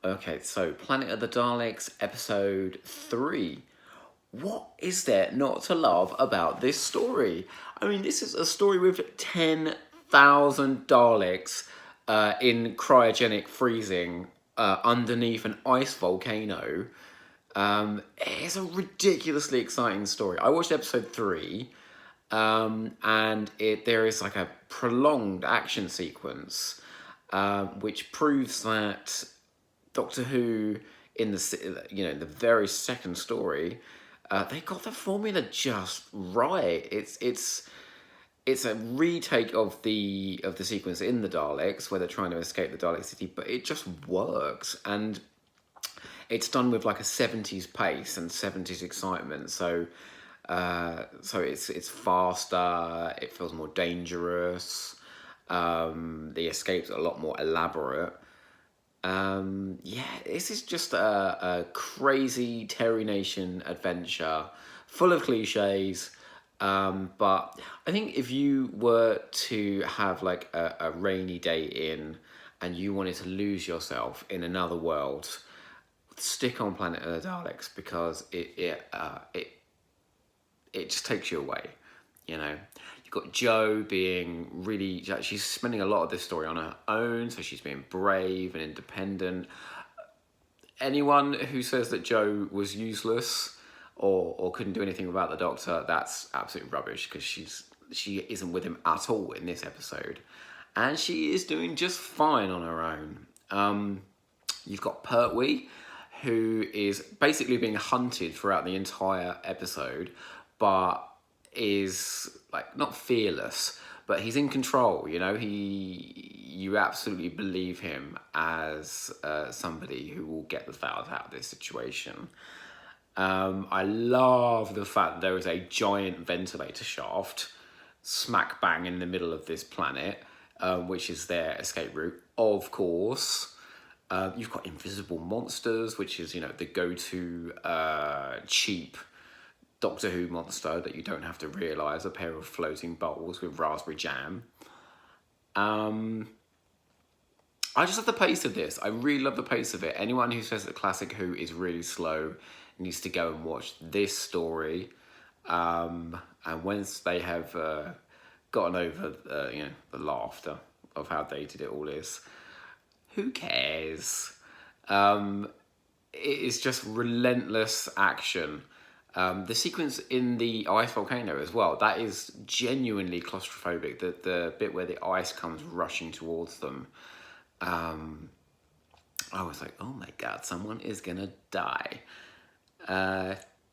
Okay, so Planet of the Daleks, episode 3. What is there not to love about this story? I mean, this is a story with 10,000 Daleks in cryogenic freezing underneath an ice volcano. It's a ridiculously exciting story. I watched episode 3, and there is like a prolonged action sequence which proves that Doctor Who in the very second story, they got the formula just right. It's a retake of the sequence in the Daleks where they're trying to escape the Dalek city, but it just works, and it's done with like a 70s pace and 70s excitement. So it's faster. It feels more dangerous. The escapes are a lot more elaborate. Yeah, this is just a crazy Terry Nation adventure, full of cliches. But I think if you were to have like a rainy day in, and you wanted to lose yourself in another world, stick on Planet of the Daleks, because it just takes you away. You know, you've got Jo being really, she's spending a lot of this story on her own, so she's being brave and independent. Anyone who says that Jo was useless or couldn't do anything about the Doctor, that's absolute rubbish, because she isn't with him at all in this episode, and she is doing just fine on her own. You've got Pertwee, who is basically being hunted throughout the entire episode, but is like not fearless, but he's in control. You know, you absolutely believe him as somebody who will get the Thals out of this situation. I love the fact that there is a giant ventilator shaft smack bang in the middle of this planet, which is their escape route, of course. You've got invisible monsters, which is, the go-to cheap Doctor Who monster that you don't have to realise, a pair of floating bowls with raspberry jam. I just love the pace of this. I really love the pace of it. Anyone who says that classic Who is really slow needs to go and watch this story. And once they have gotten over the laughter of how dated it all is, who cares? It is just relentless action. The sequence in the ice volcano as well, that is genuinely claustrophobic. The bit where the ice comes rushing towards them, I was like, oh my god, someone is gonna die.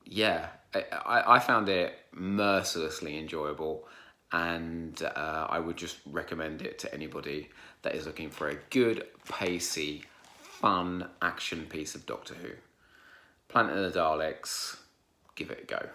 Yeah, I found it mercilessly enjoyable, and I would just recommend it to anybody that is looking for a good, pacey, fun action piece of Doctor Who. Planet of the Daleks, give it a go.